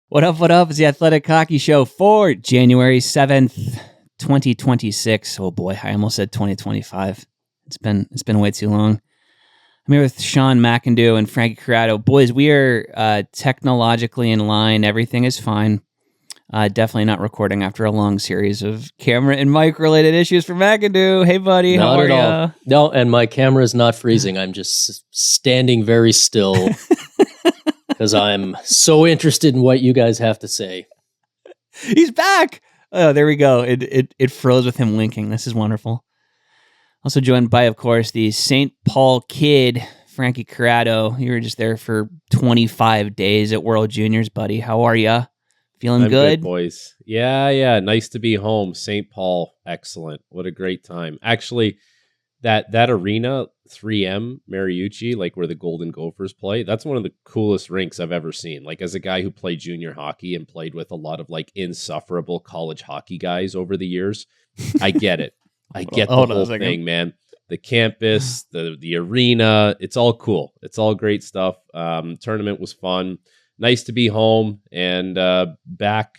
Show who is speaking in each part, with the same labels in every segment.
Speaker 1: What up, what up? It's the Athletic Hockey Show for January 7th, 2026. Oh boy, I almost said 2025. It's been way too long. I'm here with Sean McIndoe and Frankie Corrado. Boys, we are technologically in line. Everything is fine. Definitely not recording after a long series of camera and mic related issues for McIndoe. Hey buddy, how are you?
Speaker 2: No, and my camera is not freezing. I'm just standing very still. Because I'm so interested in what you guys have to say.
Speaker 1: He's back. Oh, there we go. It froze with him winking. This is wonderful. Also joined by, of course, the St. Paul kid, Frankie Corrado. You were just there for 25 days at World Juniors, buddy. How are you? Feeling
Speaker 3: I'm
Speaker 1: good?
Speaker 3: Boys? Yeah. Nice to be home. St. Paul, excellent. What a great time. Actually, that arena, 3M, Mariucci, like where the Golden Gophers play, that's one of the coolest rinks I've ever seen. Like, as a guy who played junior hockey and played with a lot of like insufferable college hockey guys over the years, I get it. I get the whole thing, man. The campus, the arena, it's all cool. It's all great stuff. Tournament was fun. Nice to be home and back,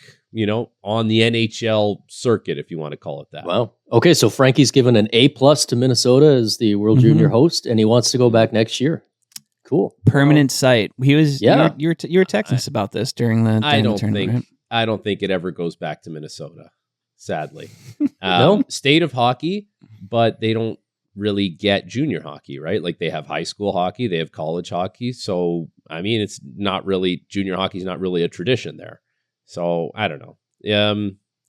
Speaker 3: on the NHL circuit, if you want to call it that.
Speaker 2: Wow. Okay, so Frankie's given an A+ to Minnesota as the World Junior host, and he wants to go back next year. Cool.
Speaker 1: Permanent site. He was. Yeah. You were texting us about this during the tournament. Right?
Speaker 3: I don't think it ever goes back to Minnesota. Sadly,
Speaker 2: No?
Speaker 3: State of hockey, but they don't really get junior hockey, right? Like, they have high school hockey, they have college hockey. So, I mean, it's not really, junior hockey is not really a tradition there. So, I don't know.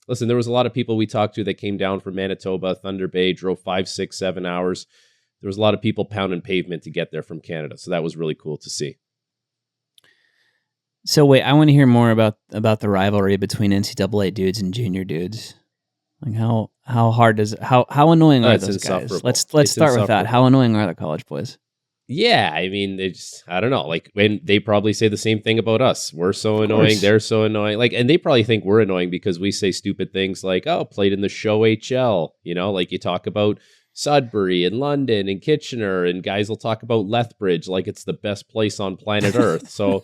Speaker 3: Listen, there was a lot of people we talked to that came down from Manitoba, Thunder Bay, drove 5, 6, 7 hours. There was a lot of people pounding pavement to get there from Canada. So that was really cool to see.
Speaker 1: So wait, I want to hear more about the rivalry between NCAA dudes and junior dudes. Like how hard does how annoying are those guys? Let's start with that. How annoying are the college boys?
Speaker 3: Yeah, I mean, I don't know. Like, when they probably say the same thing about us. We're so annoying. They're so annoying. Like, and they probably think we're annoying because we say stupid things like, oh, played in the show HL. Like, you talk about Sudbury and London and Kitchener, and guys will talk about Lethbridge like it's the best place on planet Earth. So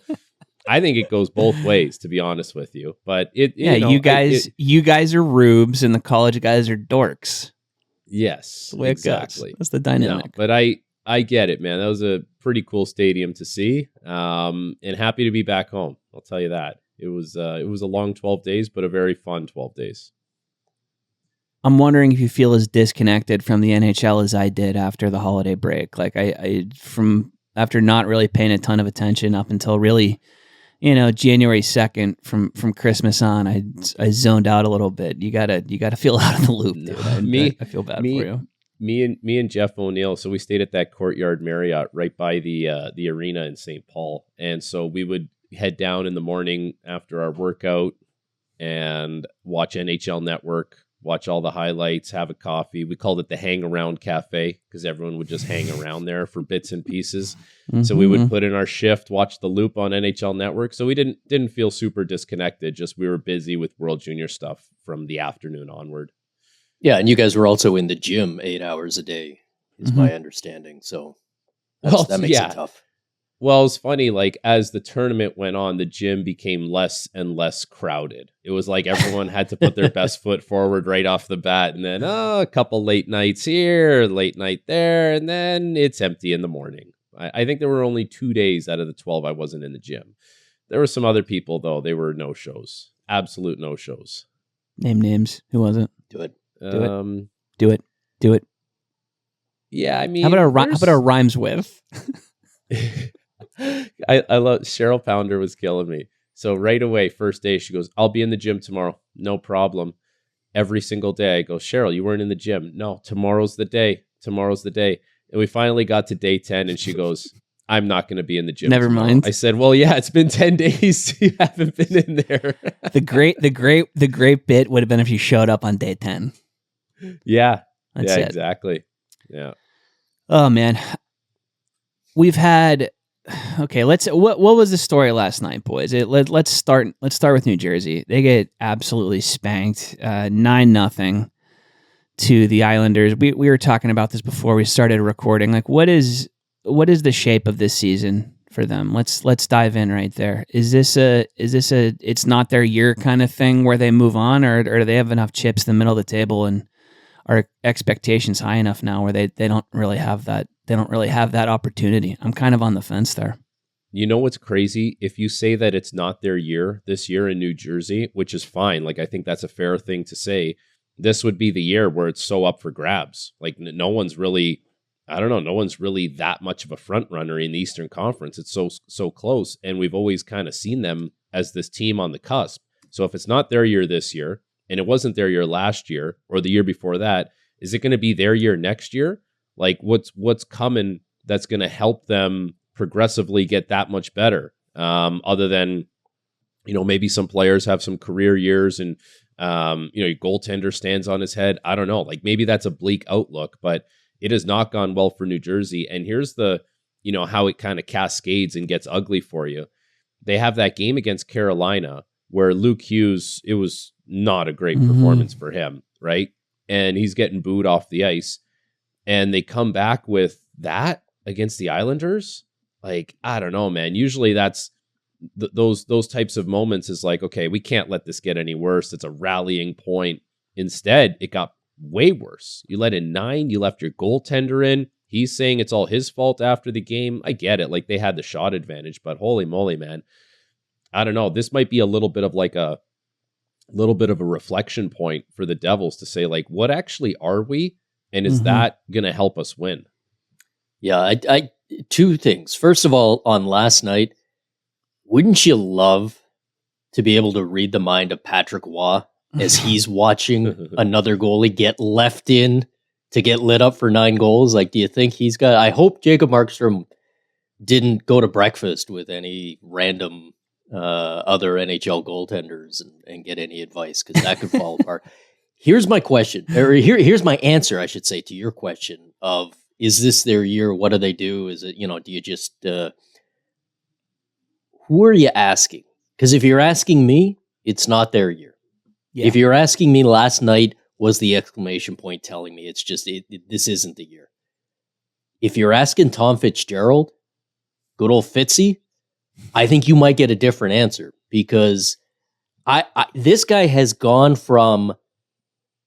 Speaker 3: I think it goes both ways, to be honest with you. But you
Speaker 1: guys are rubes and the college guys are dorks.
Speaker 3: Yes,
Speaker 1: the way exactly. That's the dynamic.
Speaker 3: No, but I get it, man. That was a pretty cool stadium to see, and happy to be back home. I'll tell you that. It was a long 12 days, but a very fun 12 days.
Speaker 1: I'm wondering if you feel as disconnected from the NHL as I did after the holiday break. Like after not really paying a ton of attention up until really, January 2nd from Christmas on, I zoned out a little bit. You gotta feel out of the loop, dude. I feel bad for you.
Speaker 3: Me and Jeff O'Neill, so we stayed at that Courtyard Marriott right by the arena in St. Paul. And so we would head down in the morning after our workout and watch NHL Network, watch all the highlights, have a coffee. We called it the Hang Around Cafe because everyone would just hang around there for bits and pieces. Mm-hmm. So we would put in our shift, watch the loop on NHL Network. So we didn't feel super disconnected, just we were busy with World Junior stuff from the afternoon onward.
Speaker 2: Yeah, and you guys were also in the gym 8 hours a day, is my understanding. So that makes it tough.
Speaker 3: Well, it's funny, like, as the tournament went on, the gym became less and less crowded. It was like everyone had to put their best foot forward right off the bat, and then, a couple late nights here, late night there, and then it's empty in the morning. I think there were only 2 days out of the 12 I wasn't in the gym. There were some other people, though. They were no-shows. Absolute no-shows.
Speaker 1: Name names. Who was it?
Speaker 2: Do it.
Speaker 1: Do it.
Speaker 3: Yeah, I mean,
Speaker 1: how about a rhymes with?
Speaker 3: I love Cheryl Pounder was killing me. So right away, first day, she goes, I'll be in the gym tomorrow. No problem. Every single day I go, Cheryl, you weren't in the gym. No, tomorrow's the day. And we finally got to day 10 and she goes, I'm not going to be in the gym.
Speaker 1: Never
Speaker 3: tomorrow.
Speaker 1: mind.
Speaker 3: I said, well, yeah, it's been 10 days. You haven't been in there.
Speaker 1: The great bit would have been if you showed up on day 10.
Speaker 3: Yeah.
Speaker 1: That's it.
Speaker 3: Exactly. Yeah.
Speaker 1: Oh man. We've had, okay, what was the story last night, boys? Let's start with New Jersey. They get absolutely spanked, 9-0 to the Islanders. We were talking about this before we started recording. Like, what is the shape of this season for them? Let's dive in right there. Is this a it's not their year kind of thing where they move on, or do they have enough chips in the middle of the table and are expectations high enough now where they don't really have that opportunity? I'm kind of on the fence there.
Speaker 3: You know what's crazy? If you say that it's not their year this year in New Jersey, which is fine, like I think that's a fair thing to say, this would be the year where it's so up for grabs. Like no one's really, I don't know, no one's really that much of a front runner in the Eastern Conference. It's so close, and we've always kind of seen them as this team on the cusp. So if it's not their year this year, and it wasn't their year last year or the year before that, is it going to be their year next year? Like what's coming that's going to help them progressively get that much better? Other than, maybe some players have some career years and, your goaltender stands on his head. I don't know. Like maybe that's a bleak outlook, but it has not gone well for New Jersey. And here's the, how it kind of cascades and gets ugly for you. They have that game against Carolina where Luke Hughes, it was not a great performance for him, right? And he's getting booed off the ice. And they come back with that against the Islanders. Like, I don't know, man. Usually that's those types of moments is like, okay, we can't let this get any worse. It's a rallying point. Instead, it got way worse. You let in 9. You left your goaltender in. He's saying it's all his fault after the game. I get it. Like they had the shot advantage, but holy moly, man. I don't know. This might be a little bit of a reflection point for the Devils to say, like, what actually are we? And is that going to help us win?
Speaker 2: Yeah, I two things. First of all, on last night, wouldn't you love to be able to read the mind of Patrick Waugh as he's watching another goalie get left in to get lit up for 9 goals? Like, do you think he's got... I hope Jacob Markstrom didn't go to breakfast with any random other NHL goaltenders and get any advice, because that could fall apart. Here's my question, or here's my answer, I should say, to your question of, is this their year? What do they do? Is it, do you just, who are you asking? Because if you're asking me, it's not their year. Yeah. If you're asking me, last night was the exclamation point telling me it's just, this isn't the year. If you're asking Tom Fitzgerald, good old Fitzy, I think you might get a different answer, because this guy has gone from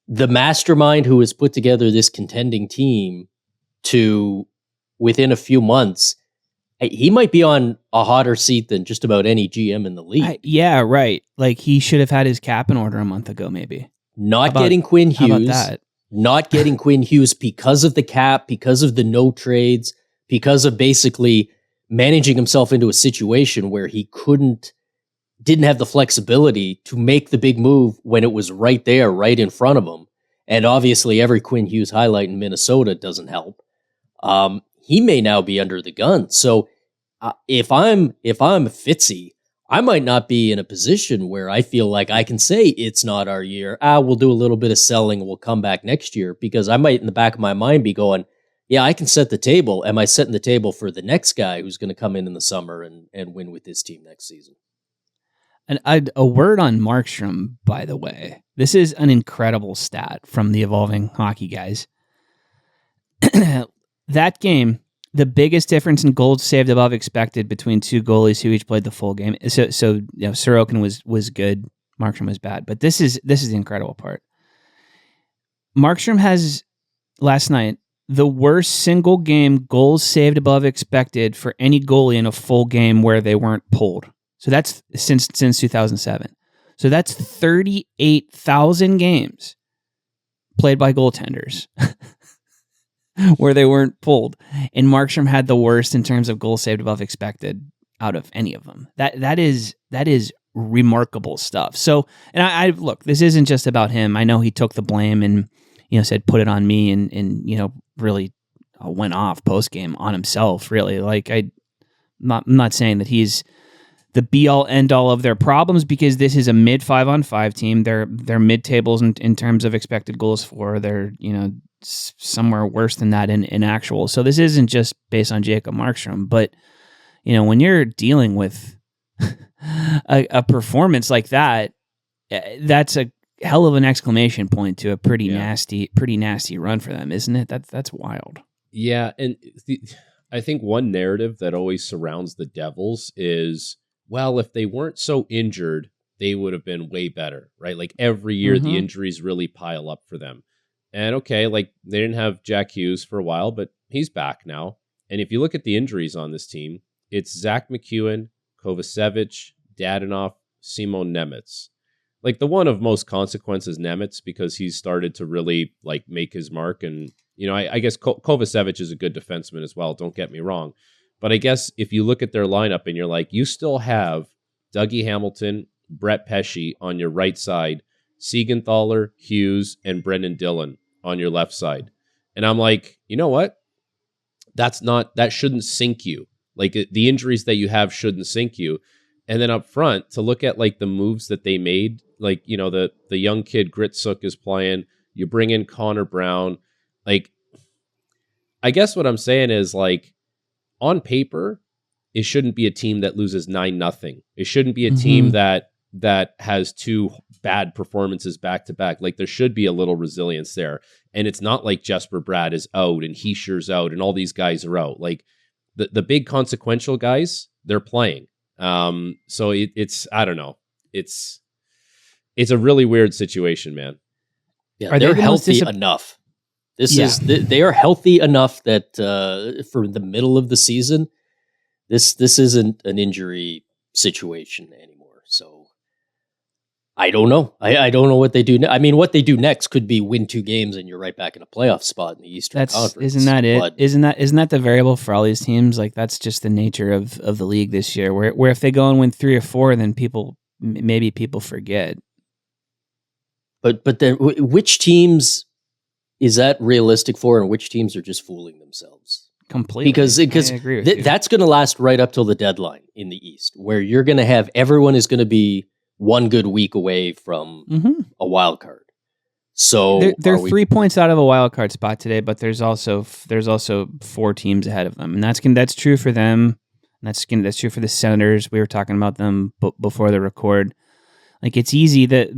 Speaker 2: the mastermind who has put together this contending team to, within a few months, he might be on a hotter seat than just about any GM in the league.
Speaker 1: Yeah, right. Like he should have had his cap in order a month ago, maybe.
Speaker 2: Not getting Quinn Hughes. Not getting Quinn Hughes because of the cap, because of the no trades, because of basically managing himself into a situation where he didn't have the flexibility to make the big move when it was right there, right in front of him. And obviously every Quinn Hughes highlight in Minnesota doesn't help. He may now be under the gun. So if I'm Fitzy, I might not be in a position where I feel like I can say it's not our year. We'll do a little bit of selling and we'll come back next year, because I might in the back of my mind be going, yeah, I can set the table. Am I setting the table for the next guy who's going to come in the summer and win with this team next season?
Speaker 1: And a word on Markstrom, by the way. This is an incredible stat from the Evolving Hockey guys. That game, the biggest difference in goals saved above expected between two goalies who each played the full game. So Sorokin was good, Markstrom was bad. But this is the incredible part. Markstrom has, last night, the worst single game goals saved above expected for any goalie in a full game where they weren't pulled. So that's since 2007. So that's 38,000 games played by goaltenders where they weren't pulled. And Markstrom had the worst in terms of goals saved above expected out of any of them. That is remarkable stuff. So, and I look, this isn't just about him. I know he took the blame and said put it on me and really went off post game on himself. Really, like I'm not saying that he's the be-all, end-all of their problems, because this is a mid 5-on-5 team. They're mid-tables in terms of expected goals for. They're, somewhere worse than that in actual. So this isn't just based on Jacob Markstrom. But, when you're dealing with a performance like that, that's a hell of an exclamation point to a pretty nasty run for them, isn't it? That's wild.
Speaker 3: Yeah, and I think one narrative that always surrounds the Devils is, well, if they weren't so injured, they would have been way better, right? Like every year, the injuries really pile up for them. And okay, like they didn't have Jack Hughes for a while, but he's back now. And if you look at the injuries on this team, it's Zach McEwen, Kovacevic, Dadonov, Simon Nemeth. Like the one of most consequence is Nemeth because he's started to really like make his mark. And, you know, I guess Kovacevic is a good defenseman as well. Don't get me wrong. But I guess if you look at their lineup and you're like, you still have Dougie Hamilton, Brett Pesce on your right side, Siegenthaler, Hughes, and Brendan Dillon on your left side. And I'm like, you know what? That shouldn't sink you. Like the injuries that you have shouldn't sink you. And then up front, to look at like the moves that they made, like, you know, the young kid Gritsuk is playing, you bring in Connor Brown. Like, I guess what I'm saying is like, on paper, it shouldn't be a team that loses 9-0. It shouldn't be a team that has two bad performances back to back. Like there should be a little resilience there. And it's not like Jesper Bratt is out and Heischer's out and all these guys are out. Like the big consequential guys, they're playing. So it's I don't know. It's a really weird situation, man.
Speaker 2: Yeah, they're healthy enough. They are healthy enough that for the middle of the season, this isn't an injury situation anymore. So I don't know. I don't know what they do. I mean, what they do next could be win 2 games and you're right back in a playoff spot in the Eastern Conference.
Speaker 1: Isn't that it? But isn't that the variable for all these teams? Like that's just the nature of the league this year. Where if they go and win 3 or 4, then maybe people forget.
Speaker 2: But then which teams is that realistic for, and which teams are just fooling themselves?
Speaker 1: Completely.
Speaker 2: Because
Speaker 1: I agree with you.
Speaker 2: That's going to last right up till the deadline in the East, where you're going to have everyone is going to be one good week away from a wild card. So
Speaker 1: they're 3 points out of a wild card spot today, but there's also 4 teams ahead of them, and that's true for them. That's true for the Senators. We were talking about them before the record. Like it's easy that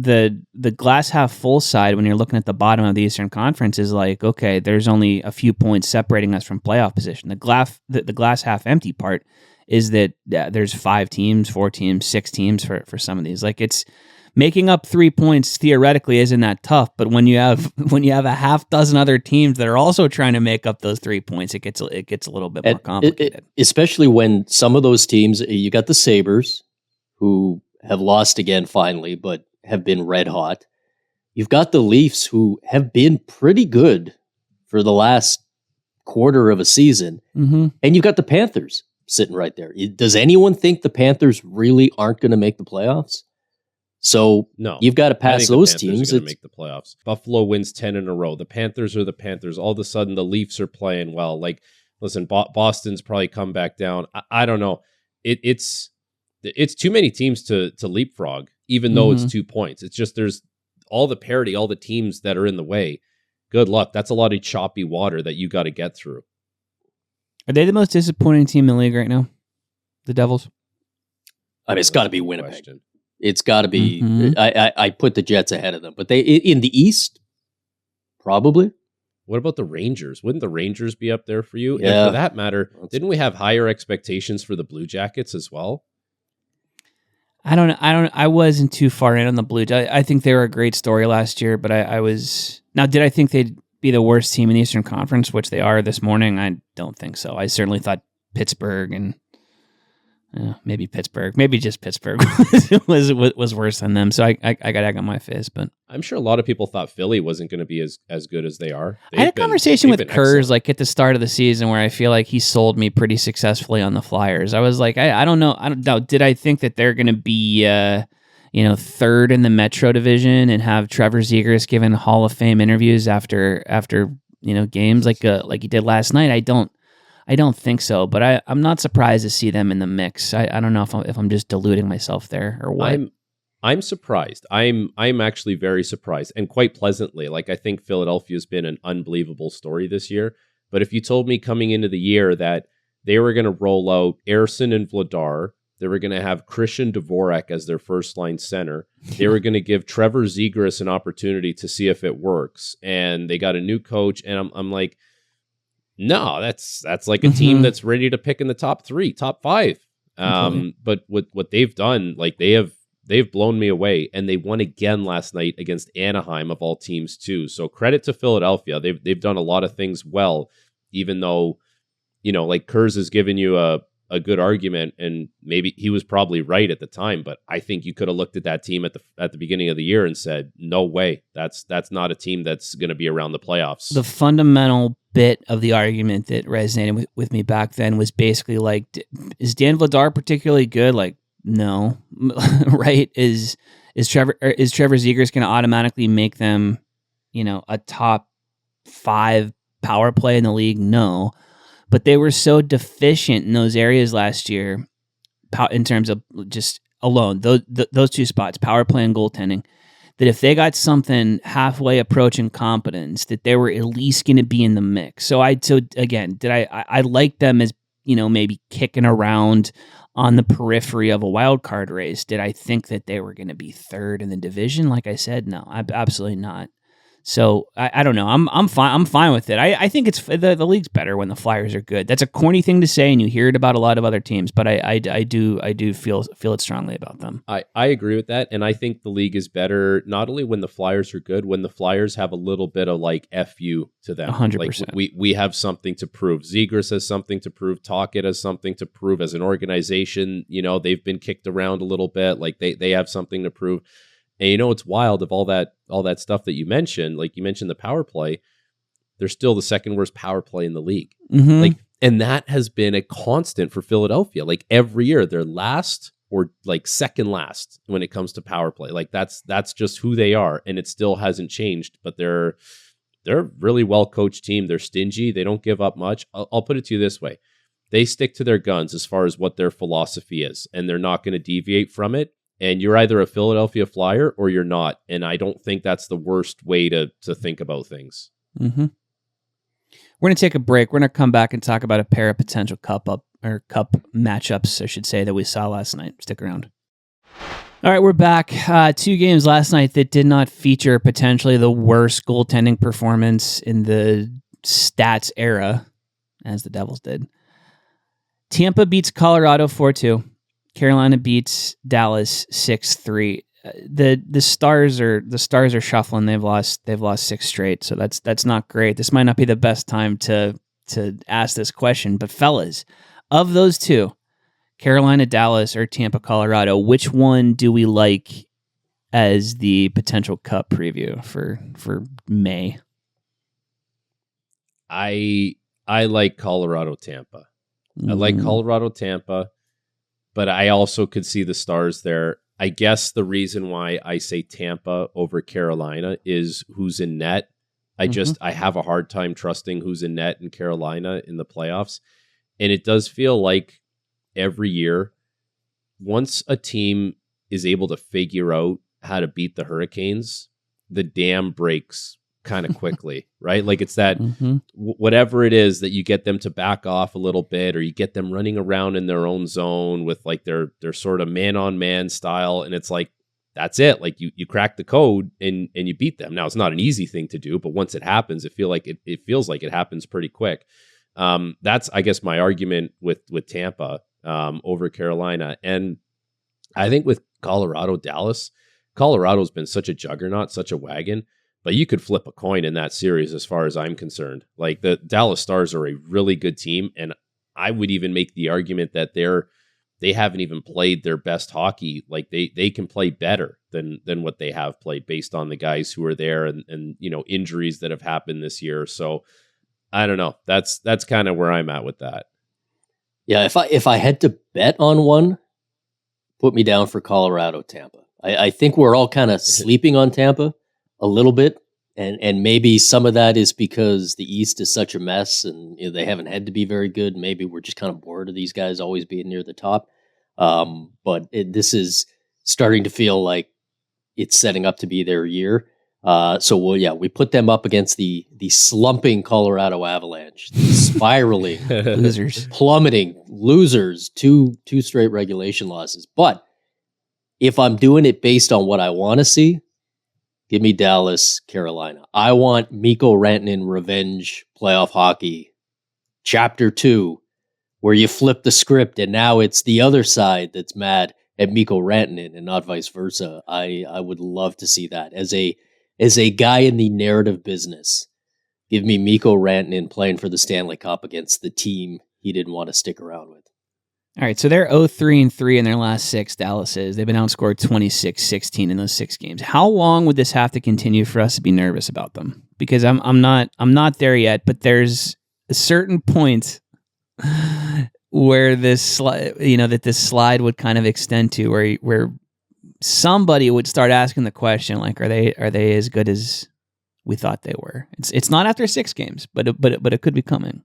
Speaker 1: the glass half full side when you're looking at the bottom of the Eastern Conference is like, okay, there's only a few points separating us from playoff position. The glass half empty part is that there's 5 teams, 4 teams, 6 teams for some of these. Like it's making up 3 points theoretically isn't that tough, but when you have a half dozen other teams that are also trying to make up those 3 points, it gets a little bit more complicated.
Speaker 2: Especially when some of those teams, you got the Sabres who have lost again finally, but have been red hot. You've got the Leafs who have been pretty good for the last quarter of a season. And you've got the Panthers sitting right there. Does anyone think the Panthers really aren't going to make the playoffs? So no, you've got to pass those teams.
Speaker 3: Are going to make the playoffs. Buffalo wins 10 in a row. The Panthers are the Panthers. All of a sudden, the Leafs are playing well. Like, listen, Boston's probably come back down. I don't know. It's too many teams to leapfrog, even though it's 2 points. It's just there's all the parity, all the teams that are in the way. Good luck. That's a lot of choppy water that you got to get through.
Speaker 1: Are they the most disappointing team in the league right now? The Devils?
Speaker 2: I mean, it's got to be Winnipeg. Question. It's got to be. I put the Jets ahead of them, but they in the East, probably.
Speaker 3: What about the Rangers? Wouldn't the Rangers be up there for you?
Speaker 2: Yeah.
Speaker 3: And for that matter, didn't we have higher expectations for the Blue Jackets as well?
Speaker 1: I don't know. I wasn't too far in on the Blue Jackets. I think they were a great story last year, but I was. Now, did I think they'd be the worst team in the Eastern Conference, which they are this morning? I don't think so. I certainly thought Pittsburgh and maybe just Pittsburgh was worse than them. So I got egg on my face, but
Speaker 3: I'm sure a lot of people thought Philly wasn't going to be as good as they are.
Speaker 1: I had a conversation with Kurz like at the start of the season where I feel like he sold me pretty successfully on the Flyers. I was like, I don't know. Did I think that they're going to be third in the Metro Division and have Trevor Zegras giving Hall of Fame interviews after games like he did last night? I don't think so, but I'm not surprised to see them in the mix. I don't know if I'm just deluding myself there or what.
Speaker 3: I'm surprised. I'm actually very surprised, and quite pleasantly. Like, I think Philadelphia's been an unbelievable story this year. But if you told me coming into the year that they were going to roll out Ersson and Vladar, they were going to have Christian Dvorak as their first line center, they were going to give Trevor Zegras an opportunity to see if it works, and they got a new coach, and I'm like, No, that's like a team that's ready to pick in the top 3, top 5. But what they've done, like they've blown me away, and they won again last night against Anaheim of all teams too. So credit to Philadelphia. They've done a lot of things well, even though, like Kurz has given you a good argument, and maybe he was probably right at the time, but I think you could have looked at that team at the beginning of the year and said, no way, that's not a team that's going to be around the playoffs.
Speaker 1: The fundamental bit of the argument that resonated with me back then was basically like, is Dan Vladar particularly good? Like, no, right? Is Trevor Zegras going to automatically make them, a top 5 power play in the league? No. But they were so deficient in those areas last year, in terms of just alone, those 2 spots, power play and goaltending, that if they got something halfway approaching competence, that they were at least going to be in the mix. So I like them as, maybe kicking around on the periphery of a wild card race. Did I think that they were going to be 3rd in the division? Like I said, no, absolutely not. So I don't know. I'm fine. I'm fine with it. I think it's the league's better when the Flyers are good. That's a corny thing to say, and you hear it about a lot of other teams. But I do feel it strongly about them.
Speaker 3: I agree with that, and I think the league is better not only when the Flyers are good, when the Flyers have a little bit of like FU to them.
Speaker 1: 100%.
Speaker 3: Like we have something to prove. Zegras has something to prove. Tocchet has something to prove as an organization. They've been kicked around a little bit. Like they have something to prove. And it's wild of all that stuff that you mentioned, like you mentioned the power play, they're still the 2nd worst power play in the league.
Speaker 1: Mm-hmm.
Speaker 3: And that has been a constant for Philadelphia. Like every year they're last or like 2nd last when it comes to power play. Like that's just who they are. And it still hasn't changed, but they're a really well coached team. They're stingy. They don't give up much. I'll put it to you this way. They stick to their guns as far as what their philosophy is, and they're not going to deviate from it. And you're either a Philadelphia Flyer or you're not. And I don't think that's the worst way to think about things.
Speaker 1: Mm-hmm. We're going to take a break. We're going to come back and talk about a pair of potential cup matchups, I should say, that we saw last night. Stick around. All right, we're back. 2 games last night that did not feature potentially the worst goaltending performance in the stats era, as the Devils did. Tampa beats Colorado 4-2. Carolina beats Dallas 6-3. The Stars are shuffling. They've lost 6 straight, so that's not great. This might not be the best time to ask this question, but fellas, of those 2, Carolina, Dallas, or Tampa, Colorado, which one do we like as the potential cup preview for May?
Speaker 3: I like Colorado, Tampa. I like Colorado, Tampa. But I also could see the Stars there. I guess the reason why I say Tampa over Carolina is who's in net. I have a hard time trusting who's in net in Carolina in the playoffs. And it does feel like every year, once a team is able to figure out how to beat the Hurricanes, the dam breaks kind of quickly, right? Like it's that whatever it is that you get them to back off a little bit, or you get them running around in their own zone with like their sort of man-on-man style. And it's like, that's it. Like you crack the code and you beat them. Now it's not an easy thing to do, but once it happens, it feels like it happens pretty quick. That's, I guess, my argument with Tampa over Carolina. And I think with Colorado, Dallas, Colorado's been such a juggernaut, such a wagon. But you could flip a coin in that series as far as I'm concerned. Like the Dallas Stars are a really good team, and I would even make the argument that they haven't even played their best hockey. Like they can play better than what they have played based on the guys who are there and injuries that have happened this year. So I don't know. That's kind of where I'm at with that.
Speaker 2: Yeah, if I had to bet on one, put me down for Colorado, Tampa. I think we're all kind of sleeping on Tampa a little bit, and maybe some of that is because the East is such a mess and they haven't had to be very good. Maybe we're just kind of bored of these guys always being near the top. But this is starting to feel like it's setting up to be their year. We put them up against the slumping Colorado Avalanche, the spiraling
Speaker 1: losers,
Speaker 2: plummeting losers, two straight regulation losses. But if I'm doing it based on what I want to see, give me Dallas, Carolina. I want Mikko Rantanen revenge playoff hockey chapter 2, where you flip the script and now it's the other side that's mad at Mikko Rantanen and not vice versa. I would love to see that. As a guy in the narrative business, give me Mikko Rantanen playing for the Stanley Cup against the team he didn't want to stick around with.
Speaker 1: All right, so they're 0-3-3 in their last 6, Dallas is. They've been outscored 26-16 in those 6 games. How long would this have to continue for us to be nervous about them? Because I'm not there yet, but there's a certain point where this slide would kind of extend to where somebody would start asking the question, like, are they as good as we thought they were? It's not after 6 games, but it could be coming.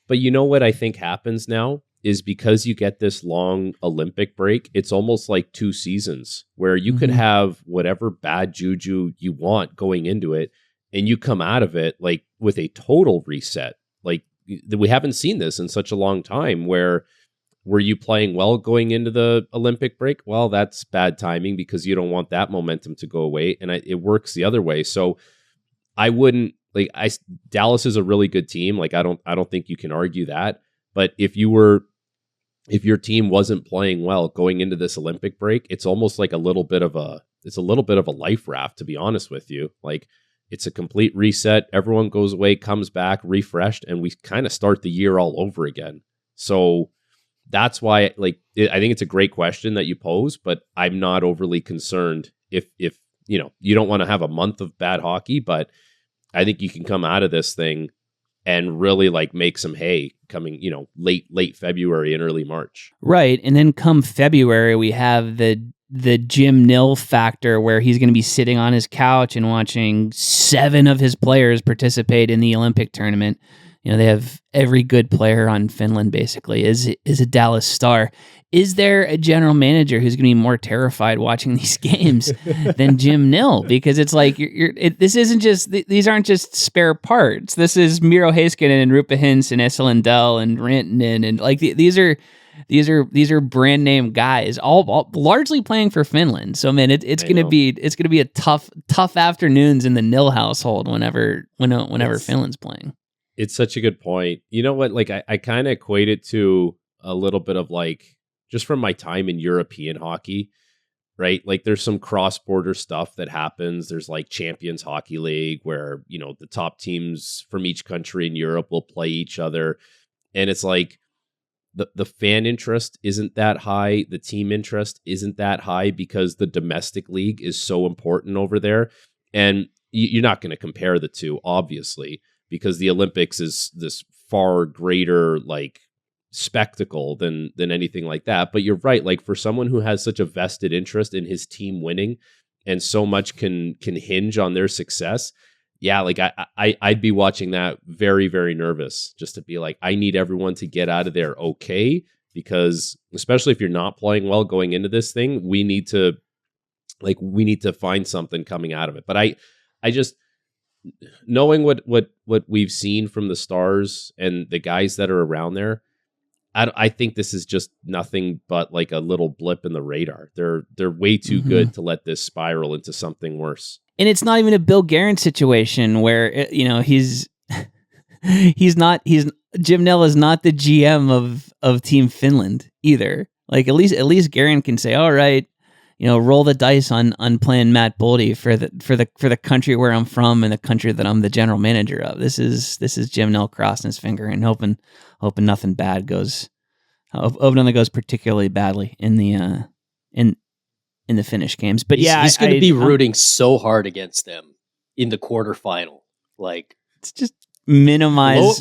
Speaker 3: But you know what I think happens now is because you get this long Olympic break, it's almost like 2 seasons where you could have whatever bad juju you want going into it, and you come out of it like with a total reset. Like, we haven't seen this in such a long time. Were you playing well going into the Olympic break? Well, that's bad timing because you don't want that momentum to go away, and it works the other way. So I wouldn't Dallas is a really good team. Like, I don't think you can argue that. But if your team wasn't playing well going into this Olympic break, it's almost like a little bit of a life raft, to be honest with you. Like, it's a complete reset. Everyone goes away, comes back refreshed, and we kind of start the year all over again. So that's why, I think it's a great question that you pose, but I'm not overly concerned if you don't want to have a month of bad hockey, but I think you can come out of this thing and really make some hay coming, late February and early March.
Speaker 1: Right. And then come February, we have the Jim Nill factor where he's going to be sitting on his couch and watching 7 of his players participate in the Olympic tournament. They have every good player on Finland basically is a Dallas Star. Is there a general manager who's going to be more terrified watching these games than Jim Nill? Because it's like this isn't just these aren't just spare parts. This is Miro Heiskanen and Rupa Hintz and Esa Lindell and Rantanen and these are brand name guys, all largely playing for Finland. So man, it's gonna be a tough afternoons in the Nill household whenever Finland's playing.
Speaker 3: It's such a good point. You know what? I kind of equate it to a little bit of just from my time in European hockey, right? There's some cross-border stuff that happens. There's Champions Hockey League where, the top teams from each country in Europe will play each other. And it's the fan interest isn't that high. The team interest isn't that high because the domestic league is so important over there. And you're not going to compare the two, obviously, because the Olympics is this far greater spectacle than anything like that. But you're right, for someone who has such a vested interest in his team winning and so much can hinge on their success, I'd be watching that very, very nervous, just to be I need everyone to get out of there okay, because especially if you're not playing well going into this thing, we need to find something coming out of it. But I just, knowing what we've seen from the Stars and the guys that are around there, I think this is just nothing but a little blip in the radar. They're way too good to let this spiral into something worse.
Speaker 1: And it's not even a Bill Guerin situation where he's Jim Nill is not the GM of Team Finland either. At least Guerin can say, all right, roll the dice on playing Matt Boldy for the country where I'm from and the country that I'm the general manager of. This is Jim Nill crossing his finger and hoping nothing bad goes. Hoping nothing goes particularly badly in the Finnish games. But
Speaker 2: he's going to be rooting so hard against them in the quarterfinal.
Speaker 1: It's just minimize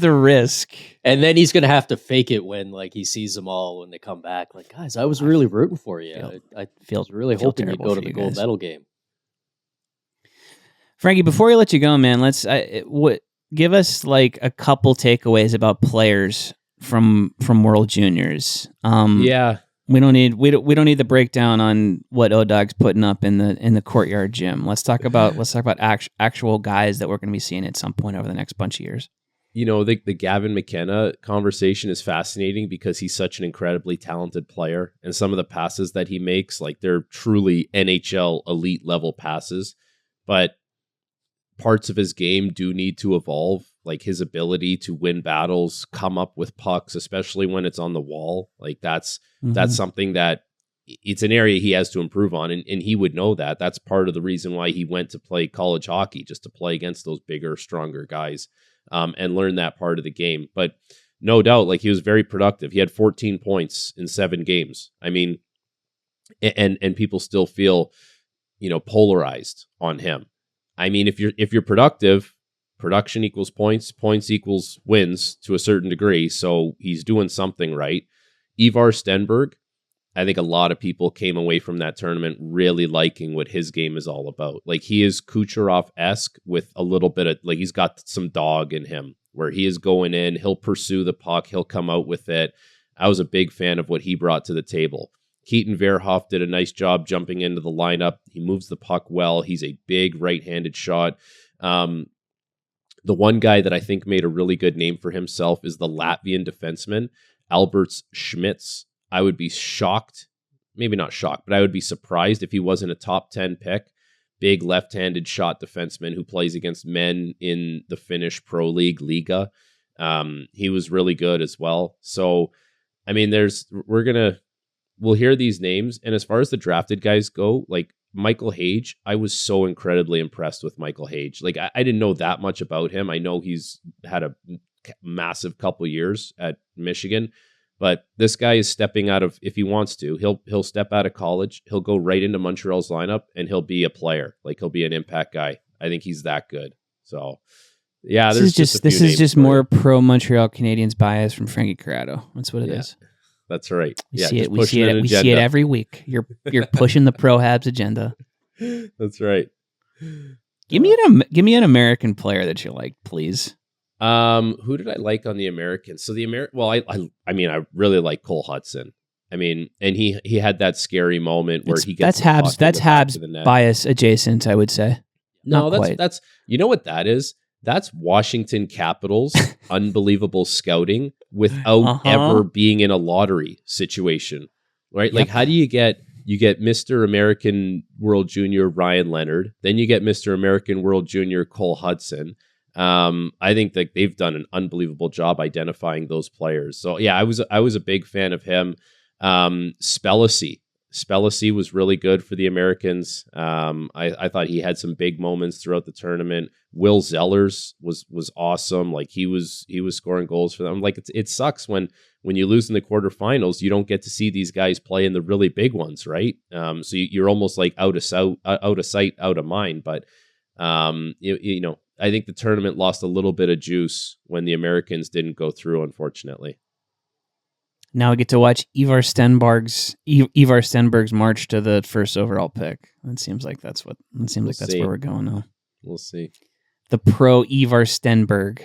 Speaker 1: the risk.
Speaker 2: And then he's going to have to fake it when he sees them all when they come back. Guys, I was really rooting for you. I feel really hoping you go to the gold medal game.
Speaker 1: Frankie, before we let you go, man, let's give us a couple takeaways about players from World Juniors. We don't need the breakdown on what O-Dog's putting up in the courtyard gym. Let's talk about actual guys that we're going to be seeing at some point over the next bunch of years.
Speaker 3: The Gavin McKenna conversation is fascinating because he's such an incredibly talented player, and some of the passes that he makes, they're truly NHL elite level passes, but parts of his game do need to evolve. like his ability to win battles, come up with pucks, especially when it's on the wall. Like that's something that it's an area he has to improve on. And he would know that. That's part of the reason why he went to play college hockey, just to play against those bigger, stronger guys and learn that part of the game. But no doubt, like he was very productive. He had 14 points in 7 games. I mean, and people still feel, polarized on him. I mean, if you're productive, production equals points, points equals wins to a certain degree. So he's doing something right. Ivar Stenberg, I think a lot of people came away from that tournament really liking what his game is all about. Like he is Kucherov-esque with a little bit of, like he's got some dog in him where he is going in, he'll pursue the puck, he'll come out with it. I was a big fan of what he brought to the table. Keaton Verhoeff did a nice job jumping into the lineup. He moves the puck well. He's a big right-handed shot. The one guy that I think made a really good name for himself is the Latvian defenseman, Alberts Schmitz. I would be shocked, maybe not shocked, but I would be surprised if he wasn't a top 10 pick. Big left-handed shot defenseman who plays against men in the Finnish Pro League, Liga. He was really good as well. So, I mean, we'll hear these names. And as far as the drafted guys go, like Michael Hage, I was so incredibly impressed with Michael Hage. Like I didn't know that much about him. I know he's had a massive couple years at Michigan, but this guy is stepping out of, if he wants to, he'll step out of college. He'll go right into Montreal's lineup and he'll be a player. Like he'll be an impact guy. I think he's that good. So yeah,
Speaker 1: this is just more pro Montreal Canadiens bias from Frankie Corrado. That's what it is.
Speaker 3: That's right.
Speaker 1: We see it every week. You're pushing the pro Habs agenda.
Speaker 3: That's right.
Speaker 1: Give me an American player that you like, please.
Speaker 3: Who did I like on the Americans? So I mean, I really like Cole Hutson. I mean, and he had that scary moment where he gets
Speaker 1: that's Habs bias adjacent, I would say.
Speaker 3: No, that's you know what that is? That's Washington Capitals unbelievable scouting without ever being in a lottery situation, right? Yep. Like, how do you get Mr. American World Junior Ryan Leonard, then you get Mr. American World Junior Cole Hutson. I think that they've done an unbelievable job identifying those players. So yeah, I was a big fan of him. Spellacy was really good for the Americans. I thought he had some big moments throughout the tournament. Will Zellers was awesome. Like he was scoring goals for them. Like it sucks when you lose in the quarterfinals, you don't get to see these guys play in the really big ones, right? So you're almost like out of sight, out of mind. But I think the tournament lost a little bit of juice when the Americans didn't go through, unfortunately.
Speaker 1: Now we get to watch Ivar Stenberg's march to the first overall pick. It seems like that's where we're going now.
Speaker 3: We'll see.
Speaker 1: The pro Ivar Stenberg.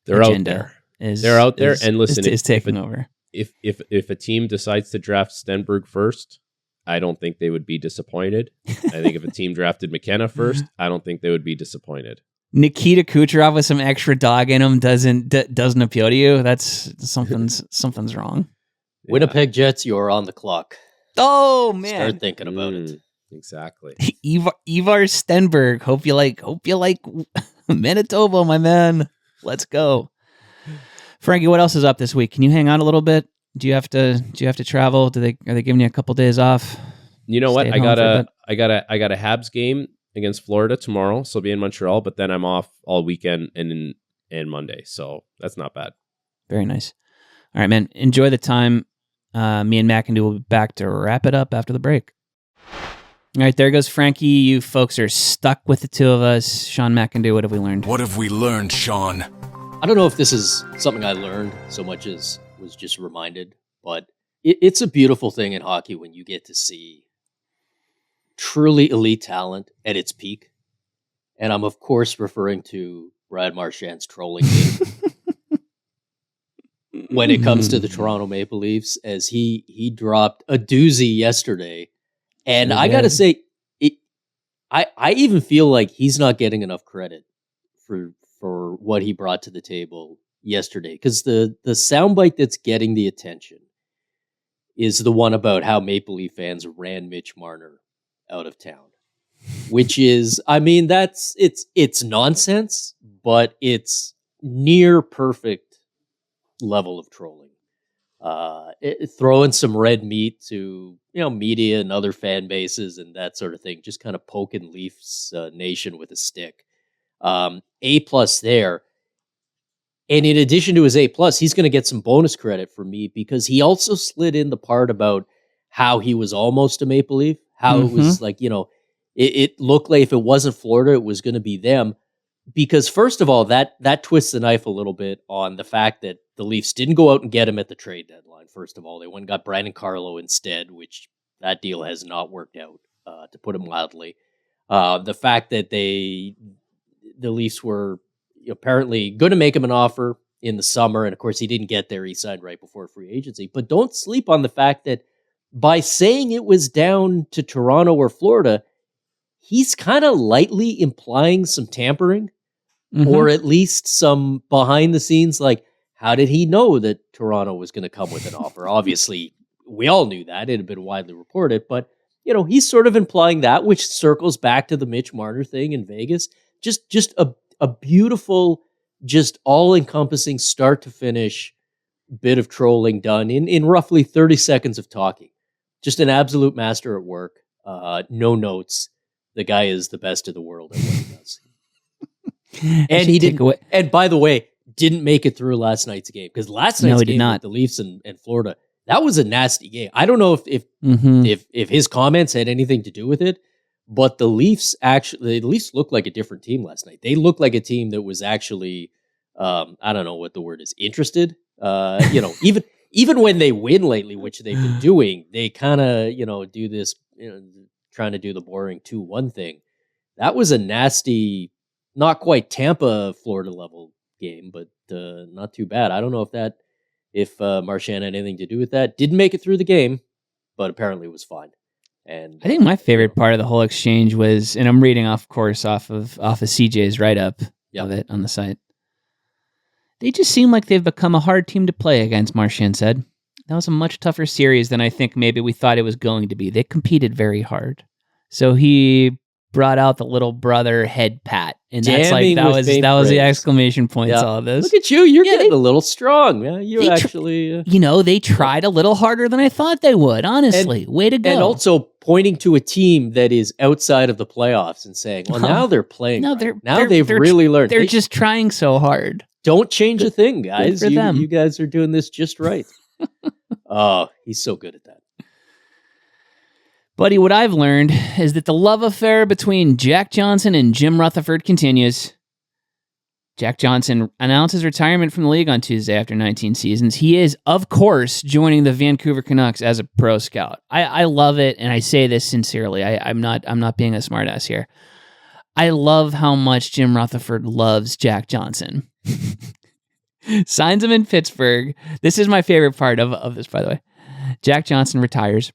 Speaker 3: They're out there. And listen,
Speaker 1: is taking over.
Speaker 3: If a team decides to draft Stenberg first, I don't think they would be disappointed. I think if a team drafted McKenna first, I don't think they would be disappointed.
Speaker 1: Nikita Kucherov with some extra dog in him doesn't appeal to you. That's something's wrong.
Speaker 2: Yeah. Winnipeg Jets, you're on the clock.
Speaker 1: Oh man,
Speaker 2: start thinking about it.
Speaker 3: Exactly.
Speaker 1: Ivar Stenberg. Hope you like Manitoba, my man. Let's go, Frankie. What else is up this week? Can you hang on a little bit? Do you have to travel? Are they giving you a couple days off?
Speaker 3: You know what? I got a Habs game against Florida tomorrow, so I'll be in Montreal, but then I'm off all weekend and Monday, so that's not bad.
Speaker 1: Very nice. All right, man. Enjoy the time. Me and McKenna will be back to wrap it up after the break. All right, there goes Frankie. You folks are stuck with the two of us. Sean McKenna, what have we learned?
Speaker 4: What have we learned, Sean?
Speaker 2: I don't know if this is something I learned so much as was just reminded, but it's a beautiful thing in hockey when you get to see truly elite talent at its peak. And I'm, of course, referring to Brad Marchand's trolling game when it comes to the Toronto Maple Leafs, as he dropped a doozy yesterday. And I got to say, I even feel like he's not getting enough credit for what he brought to the table yesterday. Because the soundbite that's getting the attention is the one about how Maple Leaf fans ran Mitch Marner out of town, which is, I mean, it's nonsense, but it's near perfect level of trolling. Throwing some red meat to media and other fan bases and that sort of thing, just kind of poking Leafs Nation with a stick. A+ there. And in addition to his A+, he's going to get some bonus credit from me because he also slid in the part about how he was almost a Maple Leaf, how it was like, it looked like if it wasn't Florida, it was going to be them. Because first of all, that twists the knife a little bit on the fact that the Leafs didn't go out and get him at the trade deadline. First of all, they went and got Brandon Carlo instead, which that deal has not worked out, to put it mildly. The fact that the Leafs were apparently going to make him an offer in the summer, and of course he didn't get there. He signed right before free agency. But don't sleep on the fact that by saying it was down to Toronto or Florida, he's kind of lightly implying some tampering, or at least some behind the scenes, like, how did he know that Toronto was going to come with an offer? Obviously, we all knew that. It had been widely reported, but, he's sort of implying that, which circles back to the Mitch Marner thing in Vegas. Just a beautiful, just all-encompassing start to finish bit of trolling done in roughly 30 seconds of talking. Just an absolute master at work. No notes. The guy is the best in the world at what he does. And he didn't. And by the way, didn't make it through last night's game, because last night's game with the Leafs and Florida, that was a nasty game. I don't know if his comments had anything to do with it, but the Leafs looked like a different team last night. They looked like a team that was actually, I don't know what the word is, interested. Even when they win lately, which they've been doing, they kind of do this, trying to do the boring 2-1 thing. That was a nasty, not quite Tampa, Florida level game, but not too bad. I don't know if Marchand had anything to do with that. Didn't make it through the game, but apparently it was fine. And
Speaker 1: I think my favorite part of the whole exchange was, and I'm reading off of CJ's write-up of it on the site. They just seem like they've become a hard team to play against, Marchand said. That was a much tougher series than I think maybe we thought it was going to be. They competed very hard. So he brought out the little brother head pat, and that's like that was the exclamation point to all of this.
Speaker 2: Look at you, you're getting a little strong.
Speaker 1: They tried a little harder than I thought they would, honestly. Way to go.
Speaker 2: And also pointing to a team that is outside of the playoffs and saying, well, now they're playing. No, they've really learned.
Speaker 1: They're just trying so hard.
Speaker 2: Don't change a thing, guys. You guys are doing this just right. Oh, he's so good at that.
Speaker 1: Buddy, what I've learned is that the love affair between Jack Johnson and Jim Rutherford continues. Jack Johnson announces retirement from the league on Tuesday after 19 seasons. He is, of course, joining the Vancouver Canucks as a pro scout. I love it, and I say this sincerely. I'm not being a smartass here. I love how much Jim Rutherford loves Jack Johnson. Signs him in Pittsburgh. This is my favorite part of this, by the way. Jack Johnson retires.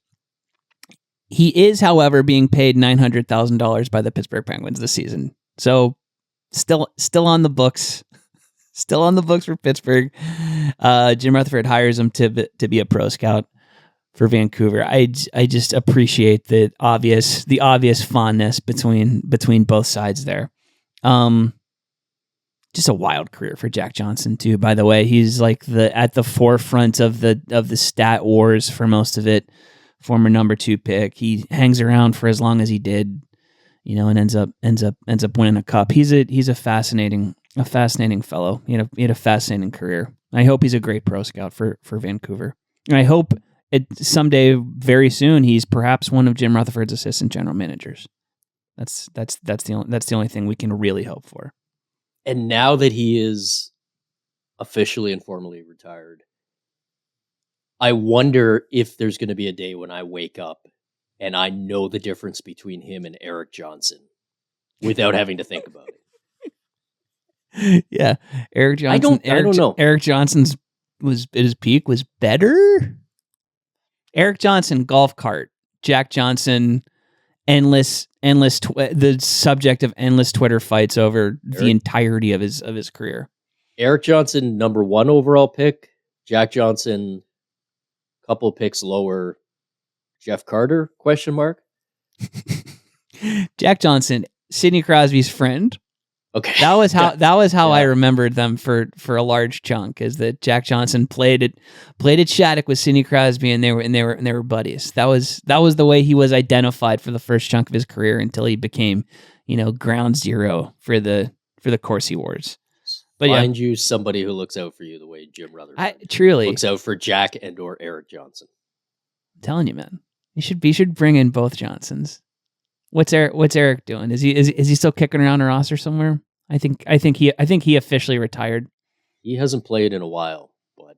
Speaker 1: He is, however, being paid $900,000 by the Pittsburgh Penguins this season. So still on the books. Still on the books for Pittsburgh. Jim Rutherford hires him to be a pro scout for Vancouver. I just appreciate the obvious fondness between both sides there. Just a wild career for Jack Johnson too, by the way. He's like at the forefront of the stat wars for most of it. Former number 2 pick. He hangs around for as long as he did, and ends up winning a cup. He's a fascinating fellow. He had a fascinating career. I hope he's a great pro scout for Vancouver. And I hope someday very soon he's perhaps one of Jim Rutherford's assistant general managers. That's the only thing we can really hope for.
Speaker 2: And now that he is officially and formally retired, I wonder if there's going to be a day when I wake up and I know the difference between him and Eric Johnson without having to think about
Speaker 1: it. Yeah. Eric Johnson.
Speaker 2: I don't know.
Speaker 1: Eric Johnson's was at his peak was better. Eric Johnson, golf cart. Jack Johnson, the subject of endless Twitter fights over the entirety of his career.
Speaker 2: Eric Johnson, number 1 overall pick. Jack Johnson, couple of picks lower. Jeff Carter, ?
Speaker 1: Jack Johnson, Sidney Crosby's friend.
Speaker 2: Okay.
Speaker 1: That was how I
Speaker 2: Yeah.
Speaker 1: remembered them for a large chunk, is that Jack Johnson played at Shattuck with Sidney Crosby, and they were buddies. That was the way he was identified for the first chunk of his career until he became, ground zero for the Corsi Wars. But
Speaker 2: Find you somebody who looks out for you the way Jim Rutherford
Speaker 1: truly
Speaker 2: looks out for Jack and or Eric Johnson.
Speaker 1: I'm telling you, man, you should bring in both Johnsons. What's Eric doing? Is he still kicking around a roster somewhere? I think he officially retired.
Speaker 2: He hasn't played in a while, but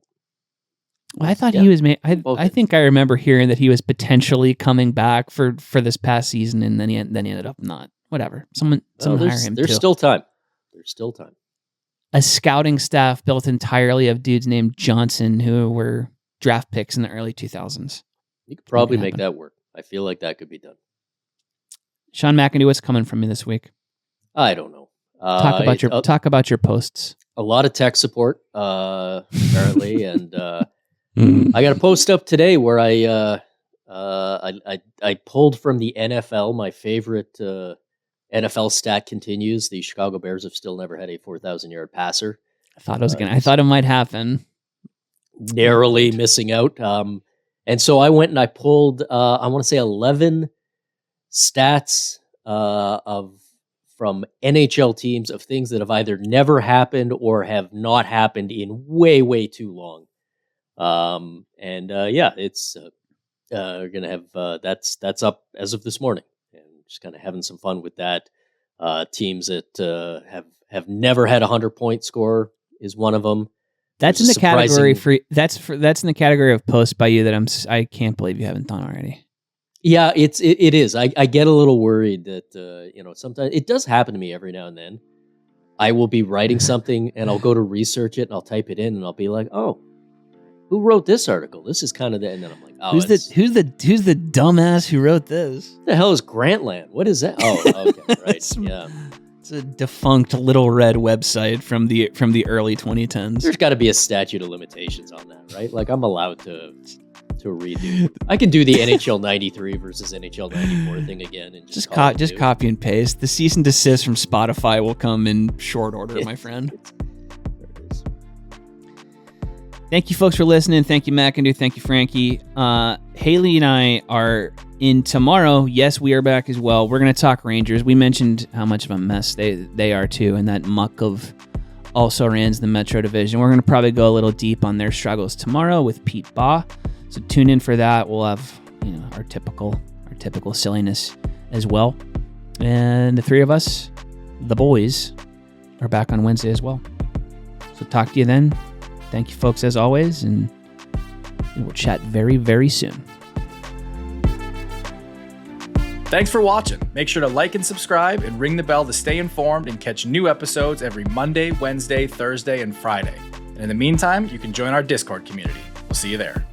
Speaker 1: I thought he was. I think I remember hearing that he was potentially coming back for this past season, and then he ended up not. Whatever. Someone hire him.
Speaker 2: There's still time. There's still time.
Speaker 1: A scouting staff built entirely of dudes named Johnson who were draft picks in the early 2000s.
Speaker 2: You could probably make that work. I feel like that could be done.
Speaker 1: Sean McIndoe, what's coming from me this week?
Speaker 2: I don't know.
Speaker 1: Talk about your posts.
Speaker 2: A lot of tech support, apparently, and I got a post up today where I pulled from the NFL. My favorite NFL stat continues: the Chicago Bears have still never had a 4,000-yard passer.
Speaker 1: I thought it might happen.
Speaker 2: Narrowly missing out. And so I went and I pulled, I want to say 11 stats from NHL teams of things that have either never happened or have not happened in way, way too long. It's we're gonna have that's up as of this morning, and just kind of having some fun with that. Teams that have never had a 100-point score is one of them.
Speaker 1: That's in the category that's in the category of posts by you that I can't believe you haven't done already.
Speaker 2: Yeah, it is. I get a little worried that sometimes it does happen to me every now and then. I will be writing something and I'll go to research it and I'll type it in and I'll be like, oh, who wrote this article? This is kind of and then I'm like, oh,
Speaker 1: who's the dumbass who wrote this?
Speaker 2: What the hell is Grantland? What is that? Oh, okay, right. Yeah.
Speaker 1: It's a defunct Little Red website from the early 2010s.
Speaker 2: There's got to be a statute of limitations on that, right? Like I'm allowed to redo. I can do the NHL 93 versus NHL 94 thing again and just
Speaker 1: copy and paste. The cease and desist from Spotify will come in short order, my friend.
Speaker 2: There it is.
Speaker 1: Thank you folks for listening. Thank you, McIndoe. Thank you, Frankie. Haley and I are in tomorrow. Yes, we are back as well. We're going to talk Rangers. We mentioned how much of a mess they are too, and that muck of also rans the Metro Division. We're going to probably go a little deep on their struggles tomorrow with Pete Baugh. So tune in for that. We'll have our typical silliness as well. And the three of us, the boys, are back on Wednesday as well. So talk to you then. Thank you folks as always, and we'll chat very, very soon.
Speaker 4: Thanks for watching. Make sure to like and subscribe and ring the bell to stay informed and catch new episodes every Monday, Wednesday, Thursday, and Friday. And in the meantime, you can join our Discord community. We'll see you there.